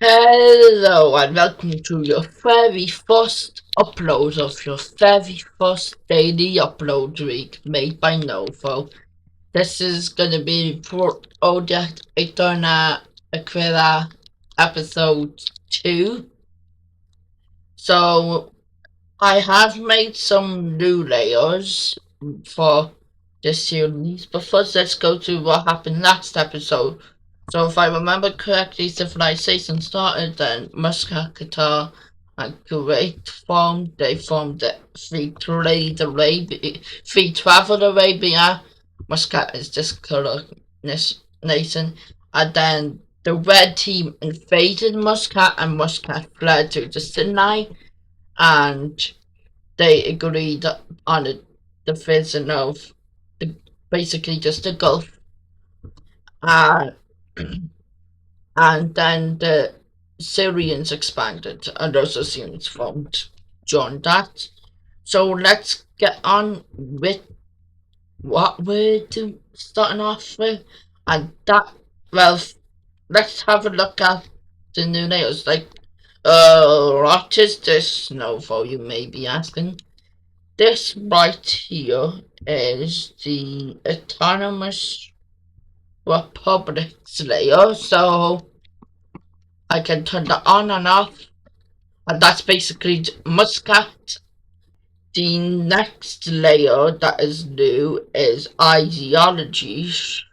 Hello and welcome to your very first upload of your very first daily upload week made by Novo. This is gonna be for Aeterna Aquila episode 2. So I have made some new layers for this series, but first let's go to what happened last episode. So if I remember correctly, civilization started, then Muscat and Kuwait formed. They formed the Free Travel Arabia. Muscat is just color nation. And then the red team invaded Muscat, and Muscat fled to the Sinai, and they agreed on the division of basically just the Gulf. Uh, and then the Syrians expanded, and those Assyrians formed joined that. So let's get on with what we're starting off with, and that, well, let's have a look at the new layers. What is this Novo, you may be asking? This right here is the Autonomous Republic's layer, so I can turn that on and off, and that's basically Muscat. The next layer that is new is ideologies.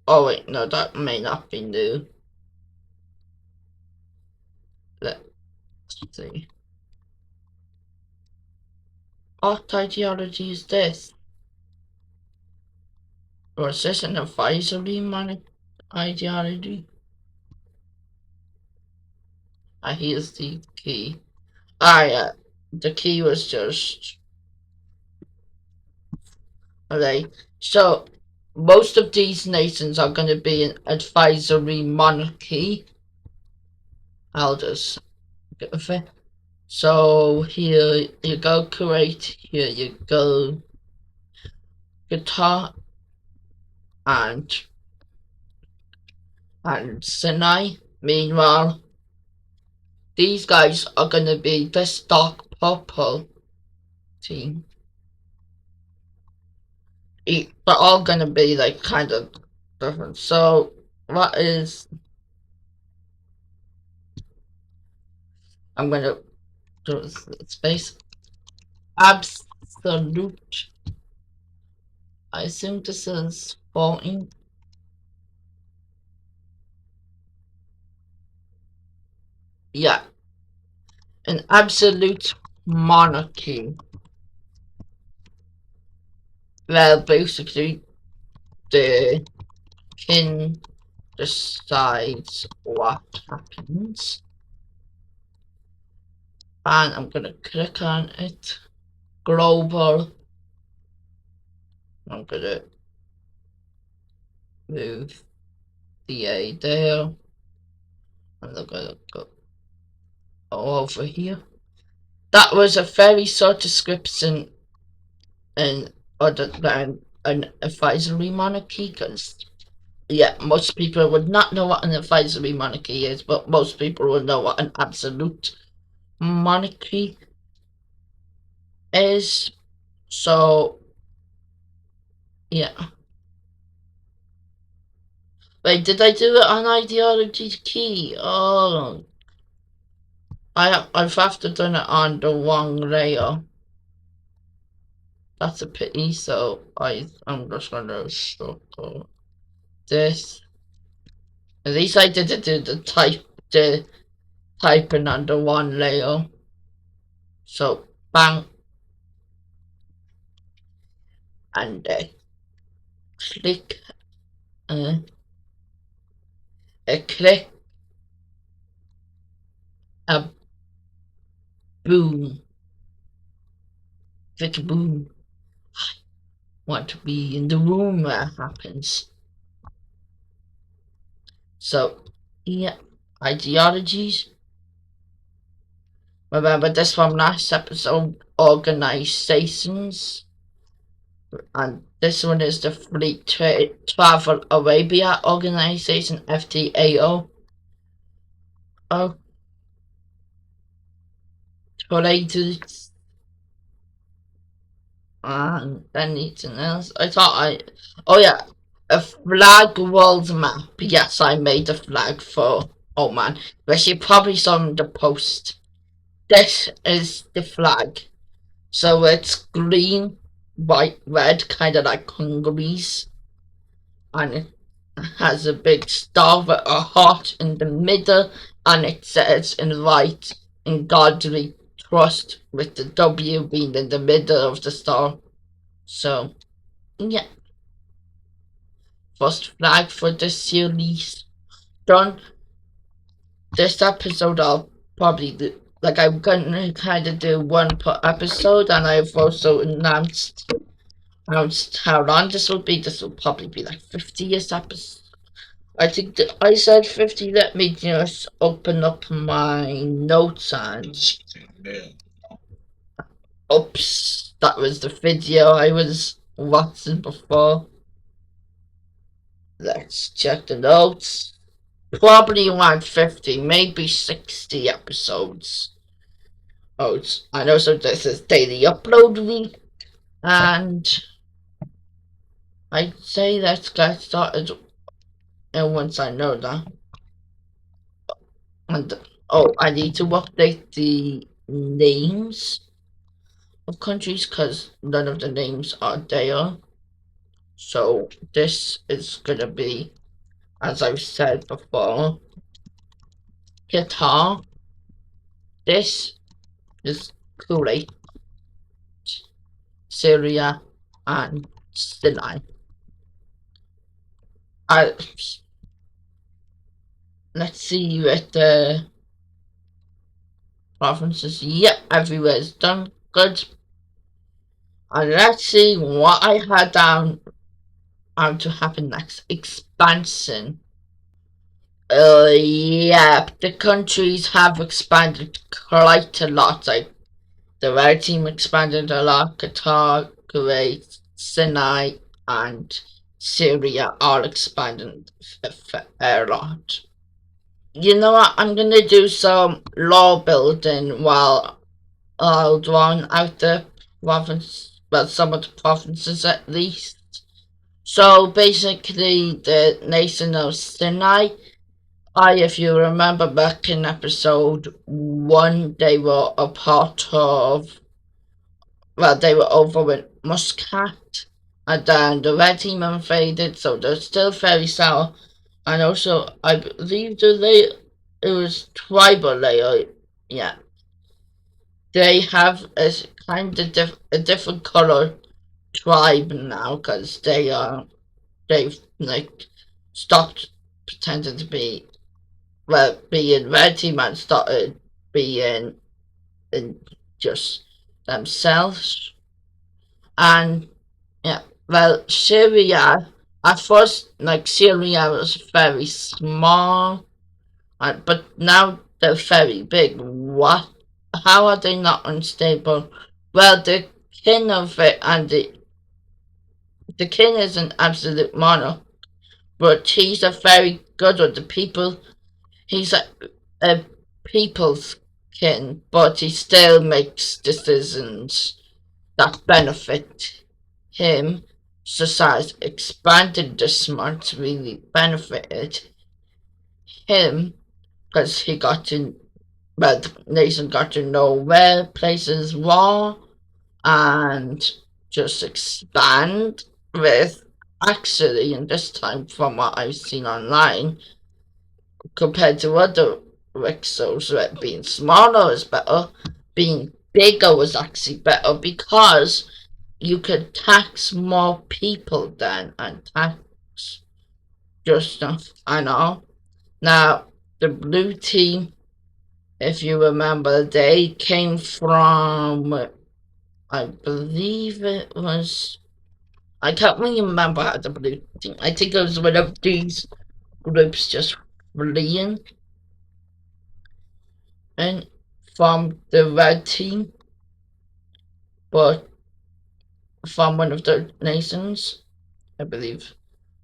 Oh wait, no, that may not be new. Let's see. What ideology is this? Or is this an advisory ideology? Here's the key. Yeah, the key was just okay. So most of these nations are going to be an advisory monarchy. I'll just get with it. So here you go, Kuwait. Here you go, Qatar, and Sinai. Meanwhile, these guys are going to be this dark purple team. They're all going to be like kind of different. So what is? I'm going to do space absolute. I assume this is 14. Yeah, an absolute monarchy. Well, basically, the king decides what happens. And I'm gonna click on it. Global. I'm gonna move the A there. And I'm gonna go over here. That was a very short description in other than an advisory monarchy, because yeah, most people would not know what an advisory monarchy is, but most people will know what an absolute monarchy is. So yeah. Wait, did I do it on ideology key? Oh, I've have to done it on the wrong layer. That's a pity. So I'm just gonna circle this. At least I didn't do the typing on the one layer. So bang, and click, uh, a click, a boom, click a boom. I want to be in the room where it happens. So yeah, ideologies. Remember this from last episode, organizations. And this one is the Free Travel Arabia Organization, FTAO. Oh, tornadoes and anything else. I thought I. Oh yeah, a flag world map. Yes, I made a flag for. Oh man, but you probably saw in the post. This is the flag. So it's green, white, red, kind of like Hungary's, and it has a big star with a heart in the middle, and it says in white, "In God we trust," with the W being in the middle of the star. So yeah, first flag for the series done. This episode I'll probably do. Like I'm gonna kind of do one per episode, and I've also announced how long this will be. This will probably be like 50th episode. I think that I said 50. Let me just open up my notes and. Oops, that was the video I was watching before. Let's check the notes. Probably around 50, maybe 60 episodes. Oh, I know, so this is daily upload week, and I'd say let's get started. And once I know that, and oh, I need to update the names of countries because none of the names are there. So this is gonna be, as I've said before, Qatar. This is Kuwait, Syria, and Sinai. I let's see with the provinces. Yep, everywhere is done. Good. And let's see what I had down to happen next. Expansion. Yeah, the countries have expanded quite a lot. Like the red team expanded a lot. Qatar, Kuwait, Sinai, and Syria all expanded a lot. You know what? I'm gonna do some law building while I'll draw out the province, well, some of the provinces at least. So basically, the nation of Sinai. If you remember back in episode 1, they were a part of, well, they were over with Muscat, and then the red team invaded, so they're still very sour. And also, I believe it was tribal layer, yeah. They have a kind of a different color tribe now, because they've, like, stopped pretending to be, well, being red team and started being in just themselves. And yeah, well, Syria at first, like Syria was very small, but now they're very big. What? How are they not unstable? Well, the king of it and the king is an absolute monarch, but he's a very good with the people. He's a people's king, but he still makes decisions that benefit him. Society expanded this much really benefited him because he got to, well, the nation got to know where places were and just expand with, actually, in this time from what I've seen online, compared to other Rexos, that being smaller is better, being bigger was actually better because you could tax more people then and tax just stuff. I know. Now, the blue team, if you remember, they came from, I believe it was, I can't really remember how the blue team, I think it was one of these groups just fleeing and from the red team, but from one of the nations, I believe,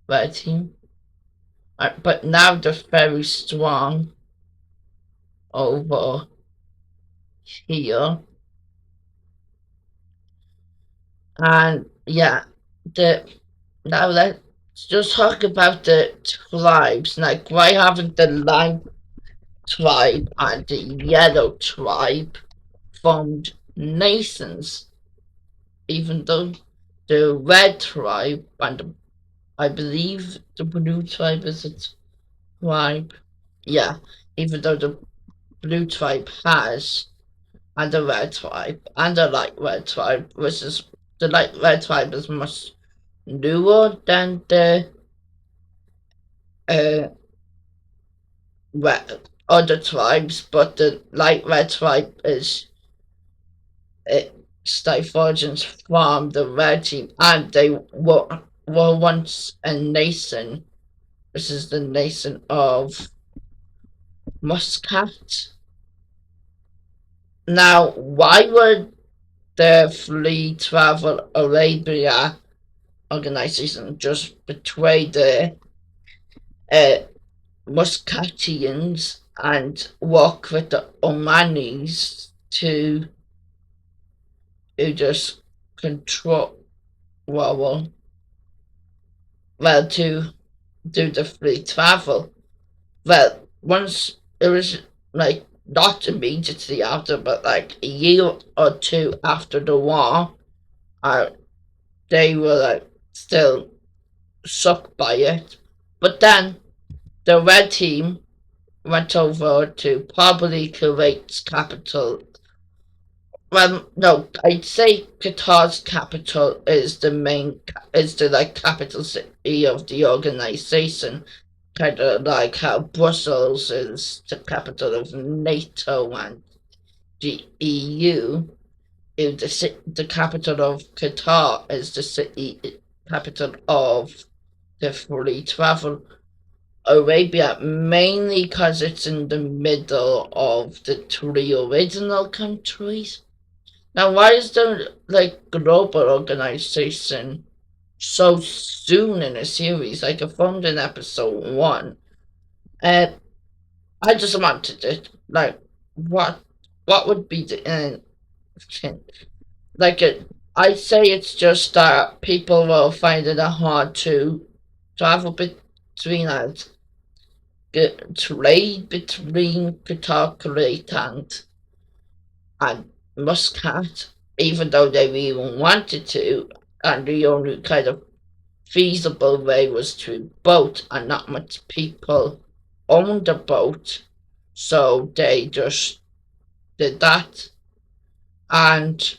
red team. But now they're very strong. over here. And yeah, the now let's just talk about the tribes. Like, why haven't the lime tribe and the yellow tribe formed nations? Even though the red tribe and I believe the blue tribe is a tribe. Yeah, even though the blue tribe has and the red tribe and the light red tribe, versus the light red tribe is much newer than the uh, other tribes, but the light red tribe is divergence from the red team, and they were once a nation. This is the nation of Muscat. Now, why would the Free Travel Arabia organization just betray the uh, Muscatians and work with the Omanis to just control, well, to do the free travel? Well, once it was like not immediately after, but like a year or two after the war, uh, they were like still shocked by it. But then the red team went over to probably Kuwait's capital. Well, no, I'd say Qatar's capital is the like capital city of the organization, kind of like how Brussels is the capital of NATO and the EU. The capital of Qatar is the city capital of the free travel Arabia, mainly because it's in the middle of the three original countries. Now, why is the like global organization so soon in a series? Like, it formed in episode one. Uh, I just wanted it. Like, what would be the like it? I'd say it's just that people will find it hard to travel between us, trade between Qatar, Kuwait, and Muscat, even though they even wanted to, and the only kind of feasible way was through boat, and not much people owned a boat, so they just did that, and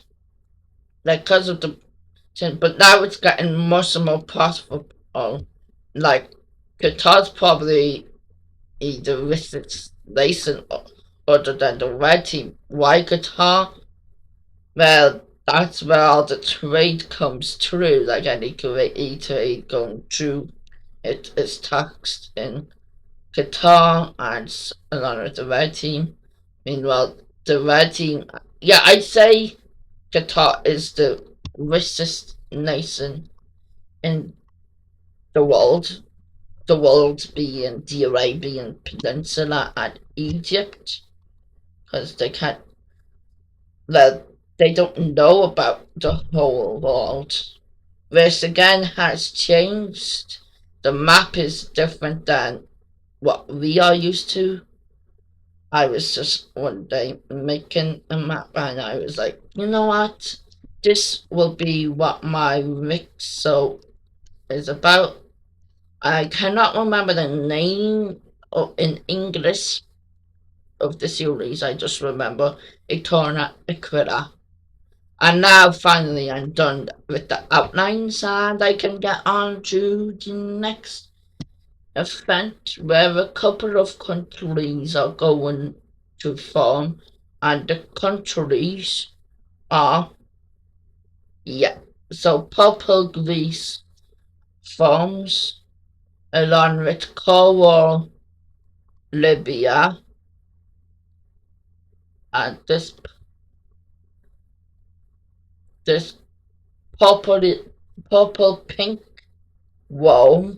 like because of the, but now it's getting much more possible. Like Qatar's probably the richest nation other than the red team. Why Qatar? Well, that's where all the trade comes through. Like any Kuwaiti trade going through, it is taxed in Qatar and along with the red team. Meanwhile, the red team, yeah, I'd say Qatar is the richest nation in the world. The world being the Arabian Peninsula and Egypt, because they can't, well, they don't know about the whole world. This again has changed. The map is different than what we are used to. I was just one day making a map and I was like, you know what? This will be what my mixo is about. I cannot remember the name in English of the series. I just remember Aeterna, Aquila. And now finally I'm done with the outlines and I can get on to the next event where a couple of countries are going to form, and the countries are, yeah, so Purple Greece forms along with Coral Libya, and this purple purple pink wall,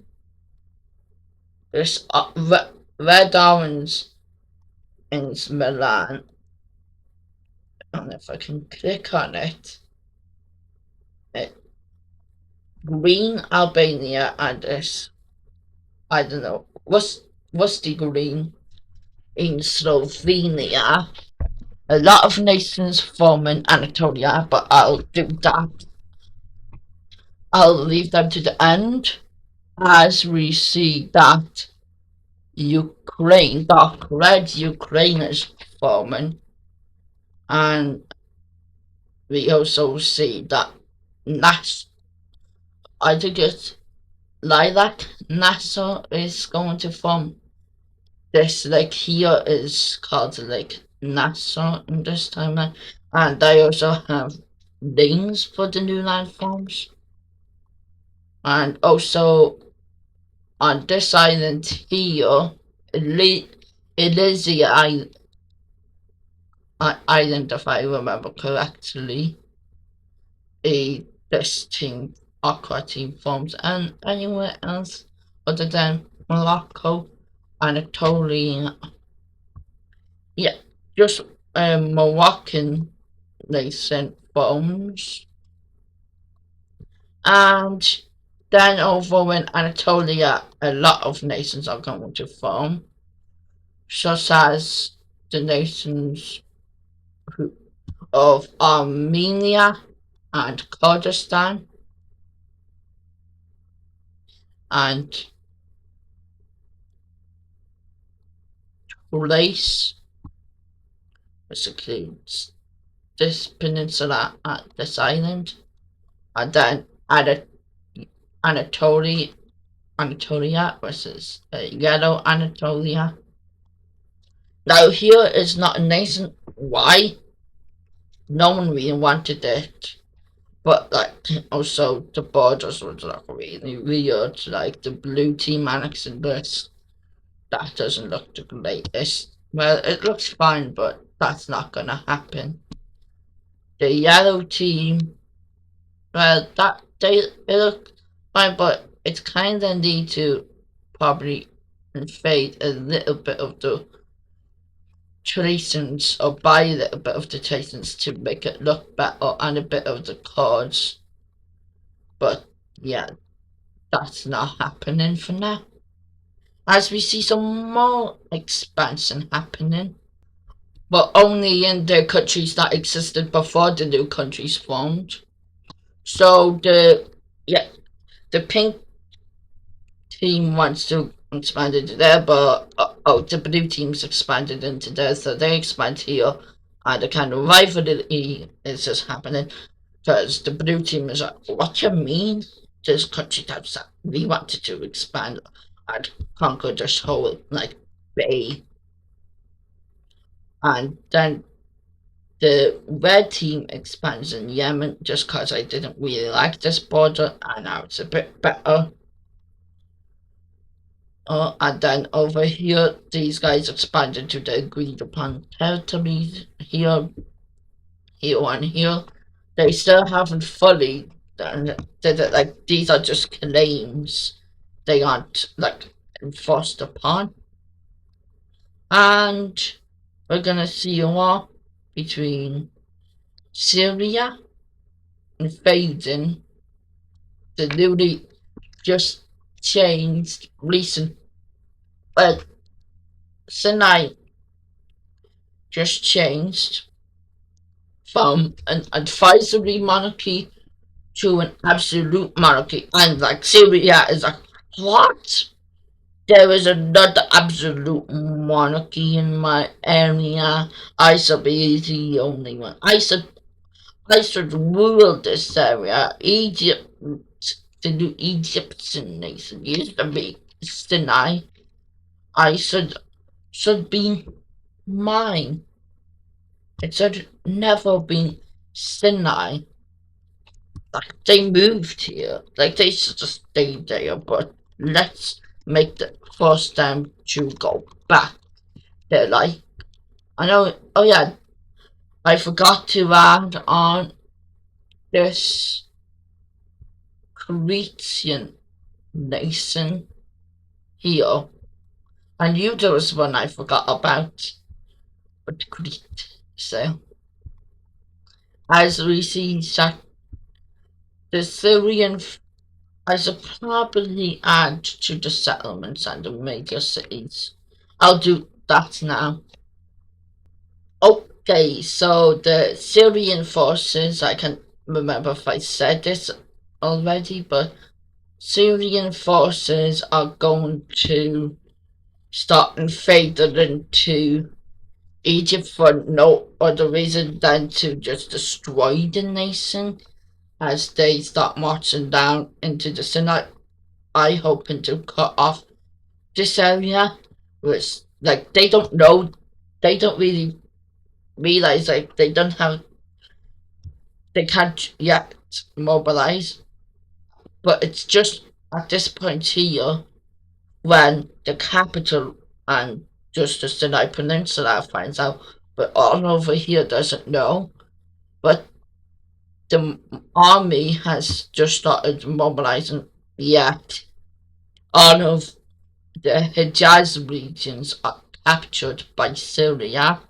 this red orange in Milan. And if I can click on it, green Albania and this, I don't know, what's the green in Slovenia? A lot of nations form in Anatolia, but I'll do that. I'll leave them to the end as we see that Ukraine, dark red Ukraine is forming, and we also see that I think it's lilac NASA is going to form. This lake here is called Lake NASA in this timeline, and they also have names for the new landforms. And also on this island here, Elysia Island, if I remember correctly, this team, Aqua team forms, and anywhere else other than Morocco, Anatolia, yeah, just Moroccan nation forms, and then over in Anatolia, a lot of nations are going to form, such as the nations of Armenia and Kurdistan, and Thrace, which includes this peninsula at this island, and then Anatolia, which is Yellow Anatolia. Now here is not a nation. Why? No one really wanted it. But like also the borders were like really weird. Like the blue team annexing this. That doesn't look the greatest. Well, it looks fine, but that's not gonna happen. The yellow team, well, it look fine, but it's kinda need to probably fade a little bit of the tracings or buy a little bit of the tracings to make it look better and a bit of the cards. But yeah, that's not happening for now. As we see some more expansion happening, but only in the countries that existed before the new countries formed. So the pink team wants to expand into there, but the blue team's expanded into there, so they expand here, and the kind of rivalry is just happening because the blue team is like, what you mean? This country types that we wanted to expand and conquer this whole like bay, and then the red team expands in Yemen just because I didn't really like this border, and now it's a bit better. And then over here, these guys expanded to the agreed upon territories here, and here. They still haven't fully done it. Like, these are just claims. They aren't, like, enforced upon. And we're gonna see a war between Syria invading the newly just changed recent, well, Sinai just changed from an advisory monarchy to an absolute monarchy, and like Syria is like, what? There is another absolute monarchy in my area. I should be the only one. I should rule this area. Egypt, the new Egyptian nation used to be Sinai. I should be mine. It should never be Sinai. Like, they moved here. Like, they should just stay there, but let's make the force them to go back. They're like, I know, oh yeah, I forgot to add on this Cretan nation here. I knew there was one I forgot about. but Crete. So, as we see that the Syrian, I should probably add to the settlements and the major cities. I'll do that now. Okay, so the Syrian forces, I can't remember if I said this already, but Syrian forces are going to start invading into Egypt for no other reason than to just destroy the nation as they start marching down into the Sinai, hoping to cut off this area, which, like, they don't know, they don't really realize, like, they can't yet mobilize, but it's just at this point here when the capital and just the Sinai Peninsula finds out, but all over here doesn't know. But the army has just started mobilizing yet. All of the Hejaz regions are captured by Syria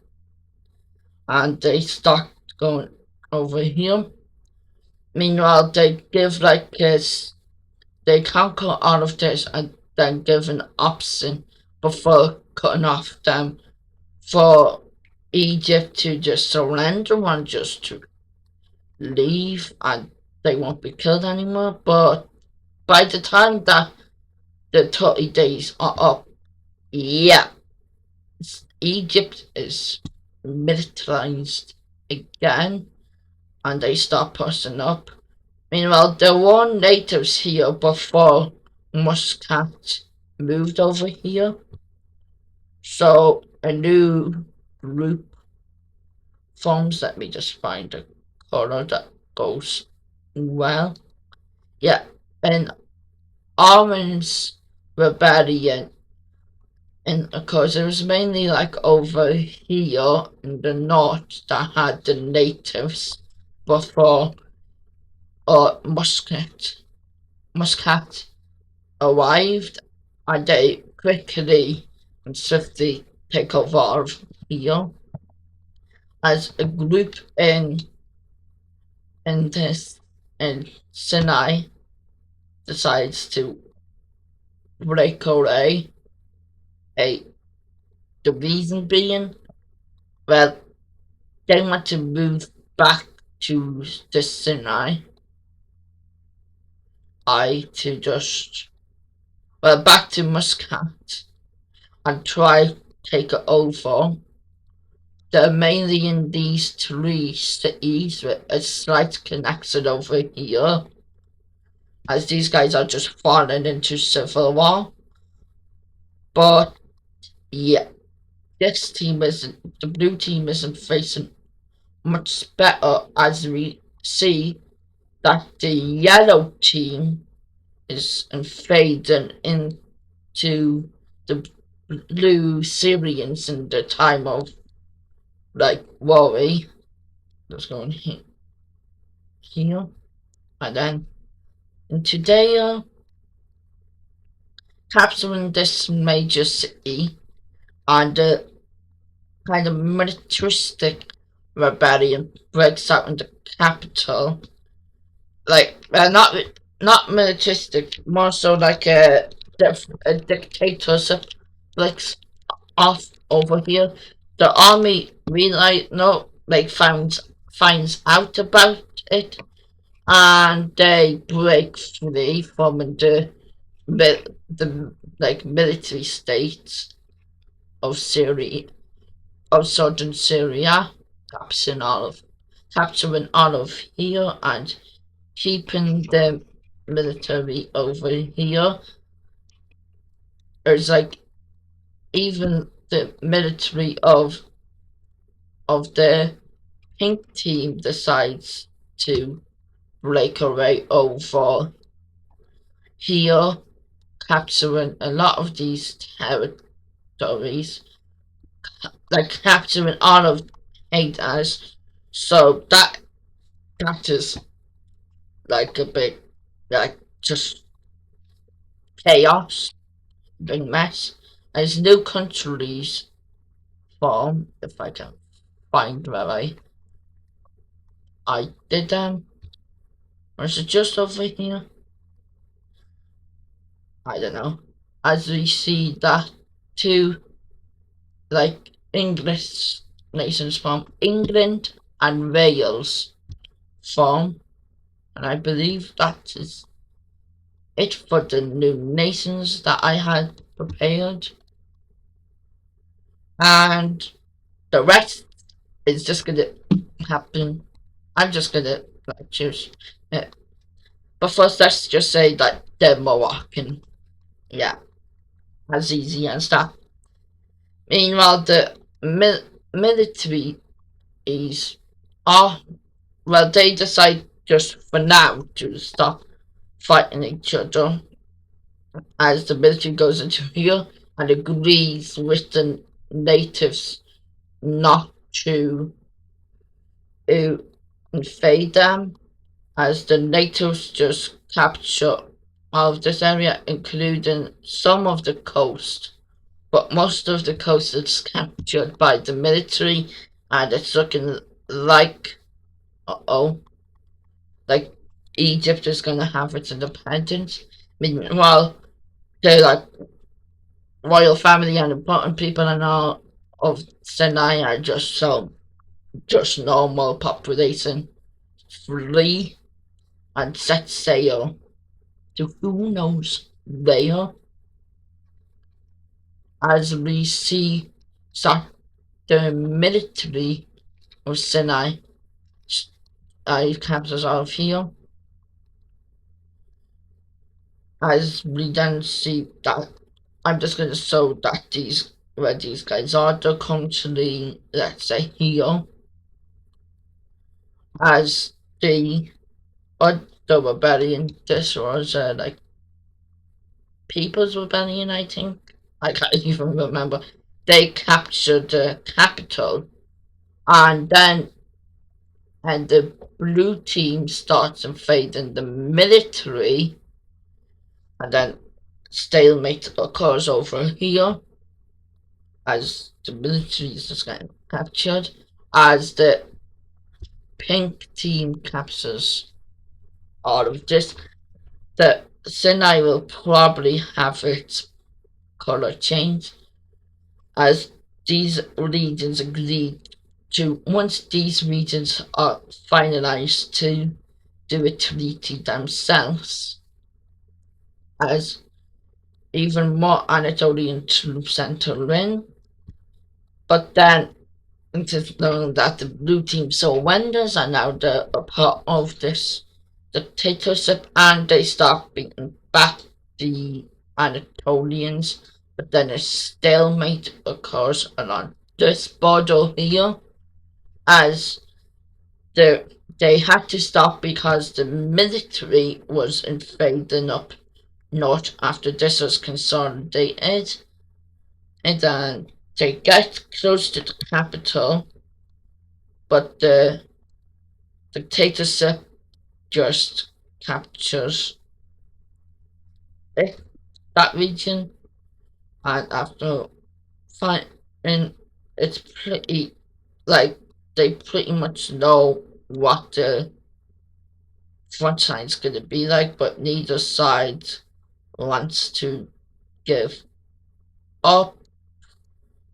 and they start going over here. Meanwhile, they give they conquer all of this and then give an option before cutting off them for Egypt to just surrender and just to leave and they won't be killed anymore. But by the time that the 30 days are up, yeah, Egypt is militarized again and they start pushing up. Meanwhile, there were natives here before Muscat moved over here. So a new group forms. Let me just find a color that goes well. Yeah, an orange rebellion. And of course, it was mainly like over here in the north that had the natives before Muscat arrived, and they quickly and swiftly take over here as a group in this in Sinai decides to break away. The reason being, well, they want to move back to the Sinai. To just back to Muscat and try take it over. They're mainly in these three cities with a slight connection over here, as these guys are just falling into civil war. But yeah, the blue team isn't facing much better as we see that the yellow team is invading into the blue Syrians in the time of worry. Let's go in here, and then into there, capturing this major city and the kind of militaristic rebellion breaks out in the capital. Not militaristic, more so like a dictatorship breaks off over here. The army finds out about it and they break free from the military states of Syria, of southern Syria, capturing all of here and keeping the military over here. There's even the military of the pink team decides to break away over here, capturing a lot of these territories, capturing all of Aeterna. So that is a big just chaos, big mess. As new countries farm, if I can find where I did them. Or is it just over here? I don't know. As we see that two like English nations from England and Wales form, and I believe that is it for the new nations that I had prepared, and the rest is just gonna happen. I'm just gonna choose it. But first, let's just say that they're Moroccan. Yeah, as easy as that. Meanwhile, the military is are well, they decide just for now to stop fighting each other as the military goes into here and agrees with the natives not to invade them, as the natives just capture all of this area, including some of the coast. But most of the coast is captured by the military, and it's looking like, like Egypt is going to have its independence. Meanwhile, they're like royal family and important people and all of Sinai are just normal population, free and set sail to who knows where, as we see the military of Sinai captures out of here, as we then see that I'm just going to show that where these guys are. They're currently, let's say, here, as the rebellion. This was like People's Rebellion, I think. I can't even remember. They captured the capital, and then the blue team starts invading the military, and then stalemate occurs over here as the military is just getting captured, as the pink team captures all of this. The Sinai will probably have its color change, as these regions agreed to, once these regions are finalized, to do a treaty themselves, as even more Anatolian troops enter in. But then it is known that the blue team surrenders and now they're a part of this dictatorship, and they start beating back the Anatolians. But then a stalemate occurs along this border here, as they had to stop because the military was invading up north after this was consolidated, and then they get close to the capital, but the dictatorship just captures it, that region, and after fighting, it's pretty, like, they pretty much know what the front side's gonna be like, but neither side wants to give up,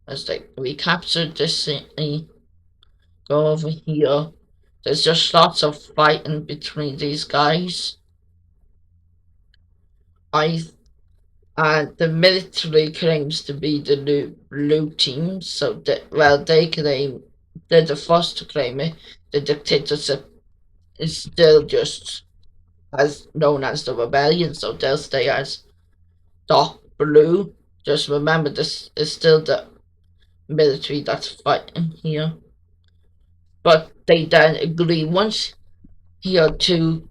as they recaptured this city. Go over here. There's just lots of fighting between these guys. And the military claims to be the blue team, so they claim they're the first to claim it. The dictatorship is still just as known as the rebellion, so they'll stay as dark blue. Just remember, this is still the military that's fighting here. But they then agree once here to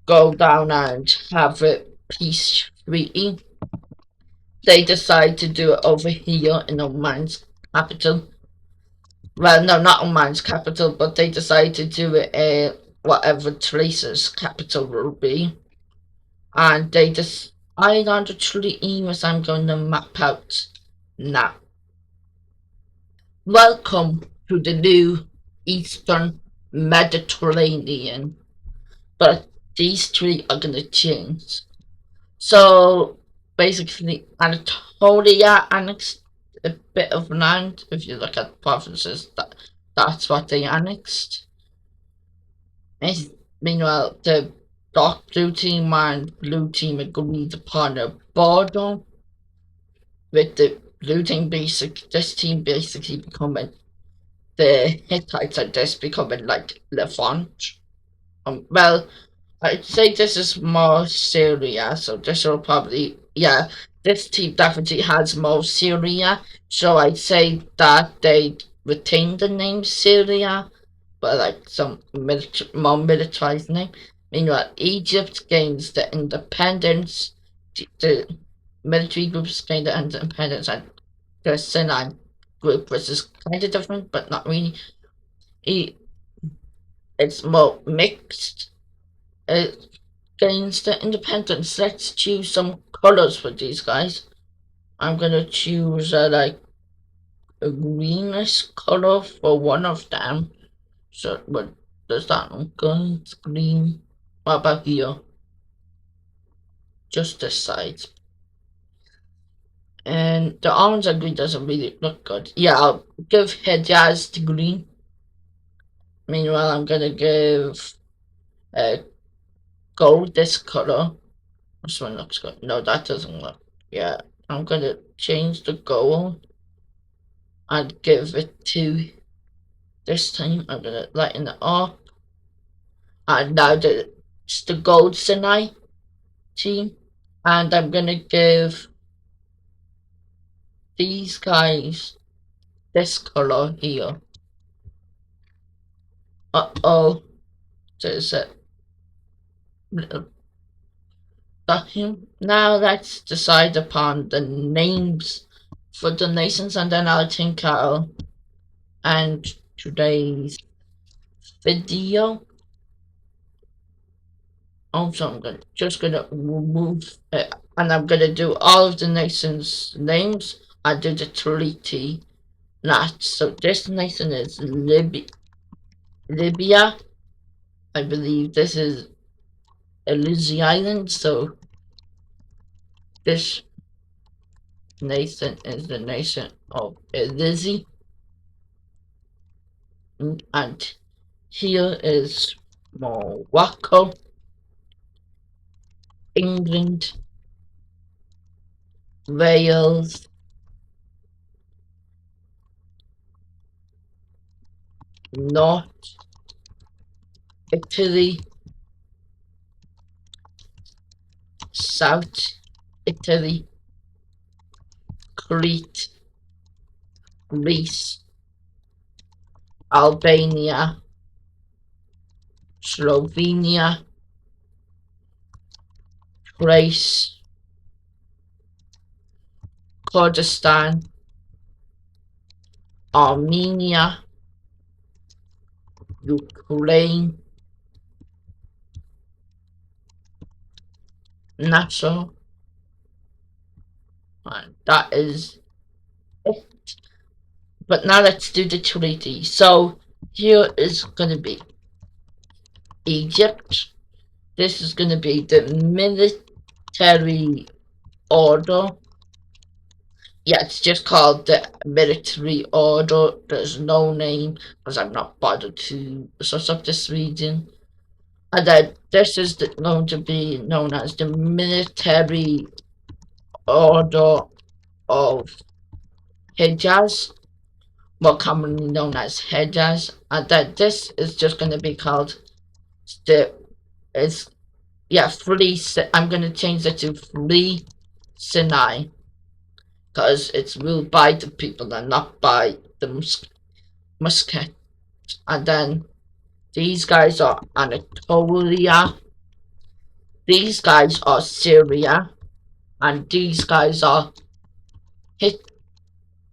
go down and have a peace treaty. They decide to do it over here in Oman's capital. Well, no, not Oman's capital, but they decide to do it whatever Teresa's capital will be. And they decide on the treaty, which I'm going to map out now. Welcome to the new Eastern Mediterranean. But these three are gonna change. So basically, Anatolia annexed a bit of land. If you look at provinces, that's what they annexed. And meanwhile, the dark blue team and blue team agreed upon a border with the blue team this team basically becoming the Hittites are just becoming like Levant. Well, I'd say this is more Syria, so this will probably, yeah, this team definitely has more Syria, so I'd say that they retain the name Syria, but like some more militarized name. Meanwhile, Egypt gains the independence, the military groups gain the independence, and the Sinai group, which is kind of different, but not really. It's more mixed. Gains the independence. Let's choose some colors for these guys. I'm gonna choose like a greenish color for one of them. So what does that one go? It's green. What about here? Just this side. And the orange and green doesn't really look good. Yeah, I'll give Hejaz the green. Meanwhile, I'm gonna give gold this color. This one looks good. No, that doesn't look. Yeah, I'm gonna change the gold and give it to. This time I'm gonna lighten it up. And now it's the gold Sinai team. And I'm gonna give these guys this color here. Uh-oh. There's a little vacuum. Now let's decide upon the names for the nations, and then I'll think I'll end today's video. Also, just gonna remove it, and I'm gonna do all of the nations' names. I do the treaty not. So this nation is Libya. I believe this is Elysi Island. So this nation is the nation of Elysi, and here is Morocco, England, Wales, North Italy, South Italy, Crete, Greece, Albania, Slovenia, Thrace, Kurdistan, Armenia, Ukraine, Nassau, and that is it. But now let's do the treaty. So here is gonna be Egypt. This is gonna be the military order. Yeah, it's just called the military order. There's no name because I'm not bothered to search up this region. And then this is going to be known as the military order of Hejaz, more commonly known as Hejaz. And then this is just going to be called the Free. I'm going to change it to Free Sinai because it's ruled by the people and not by the Muscat. And then these guys are Anatolia. These guys are Syria. And these guys are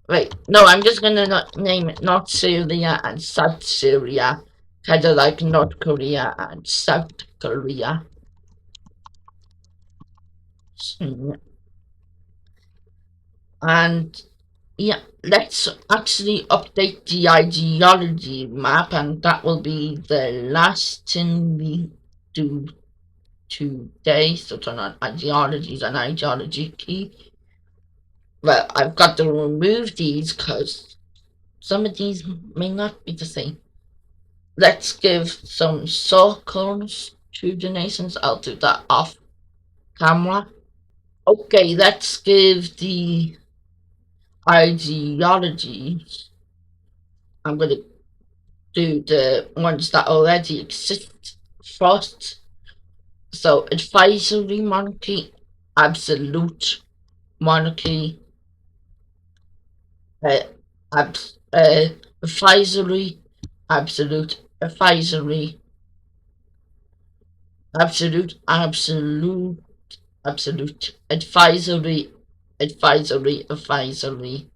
Wait, no, I'm just gonna not name it North Syria and South Syria. Kind of like North Korea and South Korea. And Yeah, let's actually update the ideology map, and that will be the last thing we do today. So turn on ideologies and ideology key. Well, I've got to remove these because some of these may not be the same. Let's give some circles to the nations. I'll do that off camera. Okay, let's give the ideologies. I'm going to do the ones that already exist first. So, advisory monarchy, absolute monarchy, uh, advisory, absolute, advisory, absolute, absolute, absolute, advisory, advisory, advisory,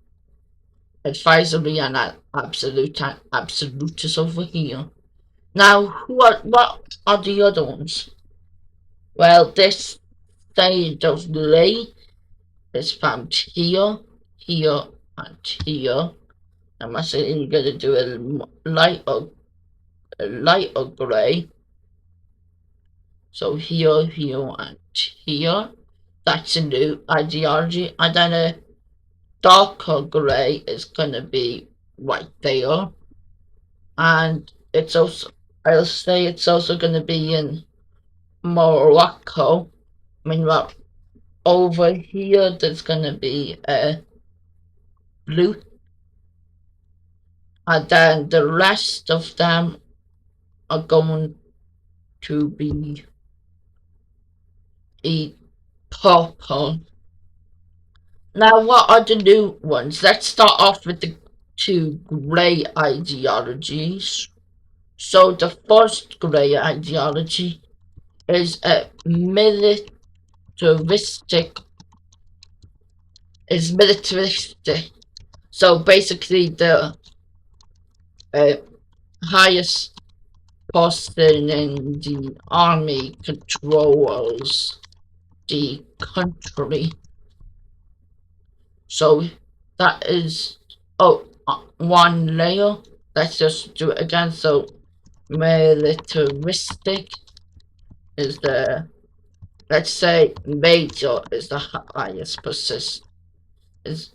advisory, and absolute, and absolute is over here. Now, what are the other ones? Well, this shade of grey is found here, here, and here. I'm actually going to do a lighter grey. So here, here, and here. That's a new ideology. And then a darker grey is going to be right there. And it's also, I'll say it's also going to be in Morocco. I mean, well, over here, there's going to be a blue. And then the rest of them are going to be a purple. Now, what are the new ones? Let's start off with the two grey ideologies. So, the first grey ideology is a militaristic. Is militaristic. So, basically, the uh, highest person in the army controls the country. So that is one layer. Let's just do it again. So militaristic is the, let's say major is the highest position. Is,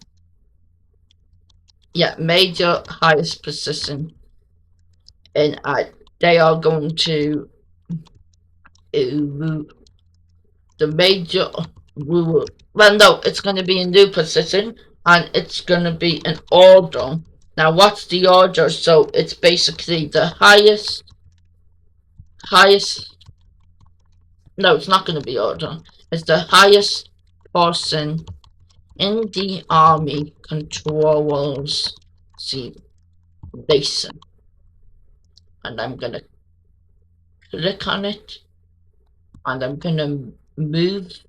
yeah, major highest position, and they are going to the major will, well, no, it's going to be a new position, and it's going to be an order. Now, what's the order? So it's basically the highest, no, it's not going to be order. It's the highest person in the army controls the nation. And I'm going to click on it, and I'm going to move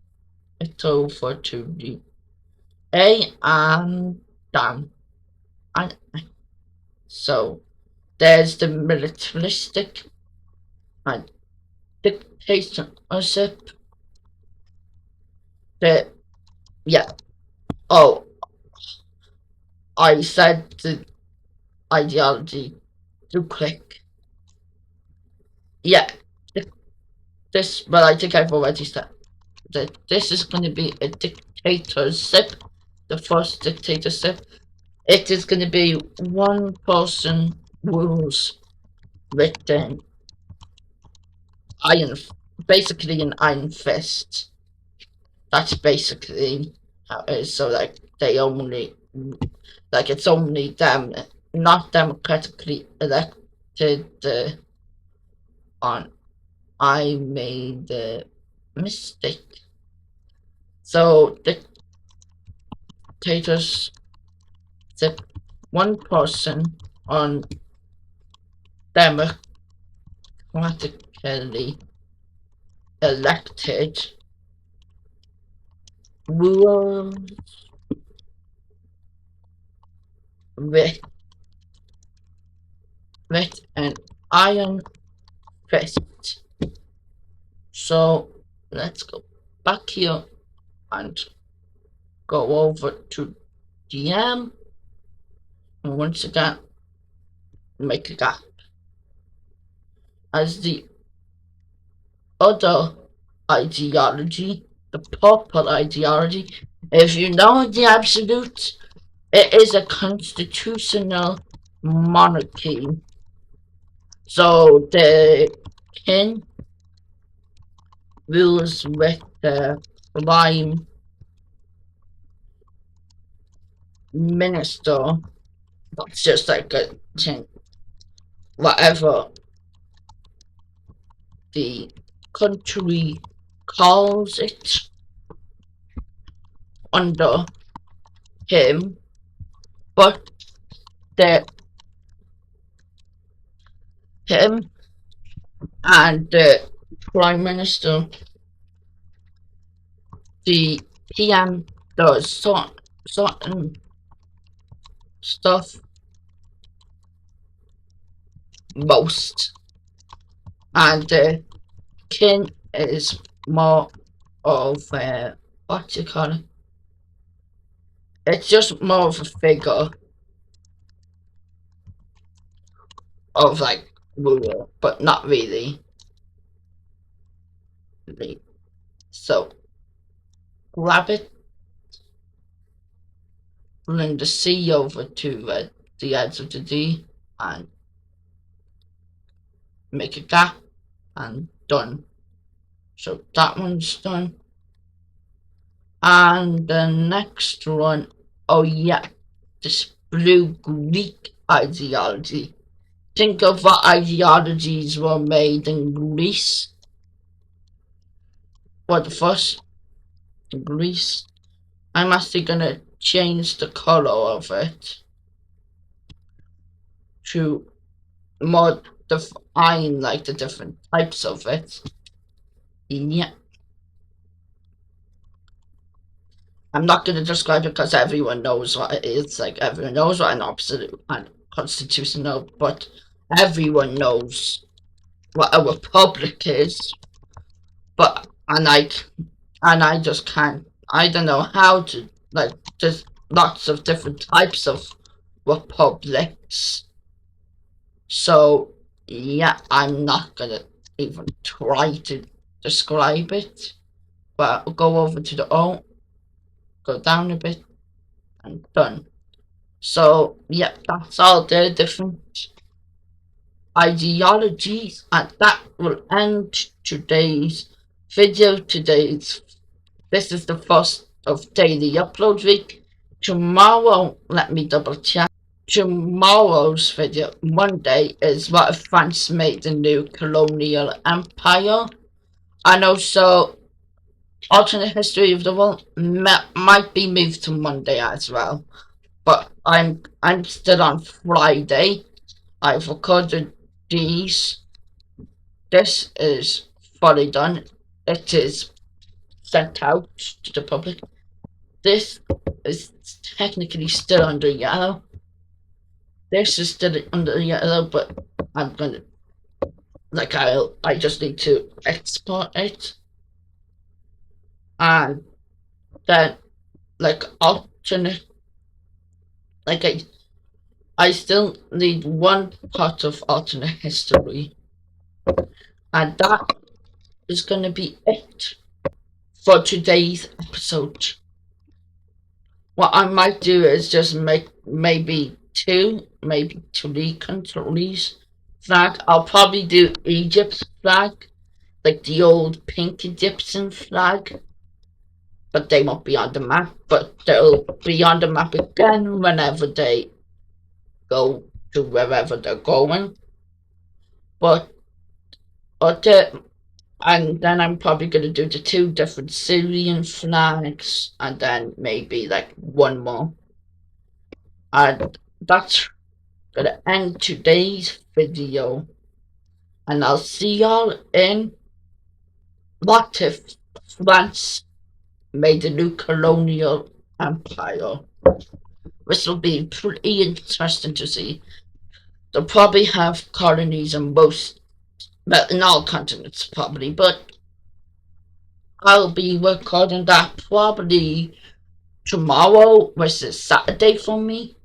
it over to the A and down. And so there's the militaristic and dictatorship. The, yeah. Oh, I said the ideology to click. Yeah. This, well, I think I've already said that this is going to be a dictatorship. The first dictatorship. It is going to be one person rules written iron, basically an iron fist. That's basically how it is. So like they only, like it's only them, not democratically elected. On I made a mistake. So dictators, one person on democratically elected rules with an iron fist. So let's go back here and go over to DM. and once again make a gap. As the other ideology, the purple ideology, if you know the absolute, it is a constitutional monarchy. So the king rules with the prime minister. That's just like a thing. Whatever the country calls it under him, but the him and the prime minister, the PM does certain stuff most, and the king is more of a, what do you call it? It's just more of a figure of like ruler, but not really. So grab it, bring the C over to the edge of the D, and make a gap, and done. So that one's done. And the next one, oh yeah, this blue Greek ideology. Think of what ideologies were made in Greece. What the first Greece? I'm actually gonna change the color of it to more define like the different types of it. Yeah. I'm not gonna describe it because everyone knows what it is. Like everyone knows what an absolute and constitutional, but everyone knows what a republic is. But and I just can't. I don't know how to like. There's lots of different types of republics. So yeah, I'm not gonna even try to describe it. But I'll go over to the O, go down a bit, and done. So yeah, that's all the different ideologies, and that will end today's video. This is the first of daily upload week. Tomorrow, let me double check. Tomorrow's video, Monday, is what if France made the new colonial empire, and also alternate history of the world might be moved to Monday as well. But I'm still on Friday. I've recorded these. This is fully done. It is sent out to the public. This is technically still under yellow. This is still under yellow, but I'm gonna I just need to export it, and then alternate I still need one part of alternate history, and that is gonna be it for today's episode. What I might do is just make maybe three countries flag. I'll probably do Egypt's flag, like the old pink Egyptian flag, but they won't be on the map. But they'll be on the map again whenever they go to wherever they're going. But and then I'm probably gonna do the two different Syrian flags, and then maybe like one more. And that's gonna end today's video, and I'll see y'all in what if France made a new colonial empire, which will be pretty interesting to see. They'll probably have colonies in in all continents probably, but I'll be recording that probably tomorrow, which is Saturday for me.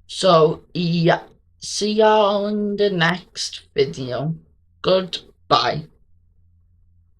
So yeah, see y'all in the next video. Goodbye.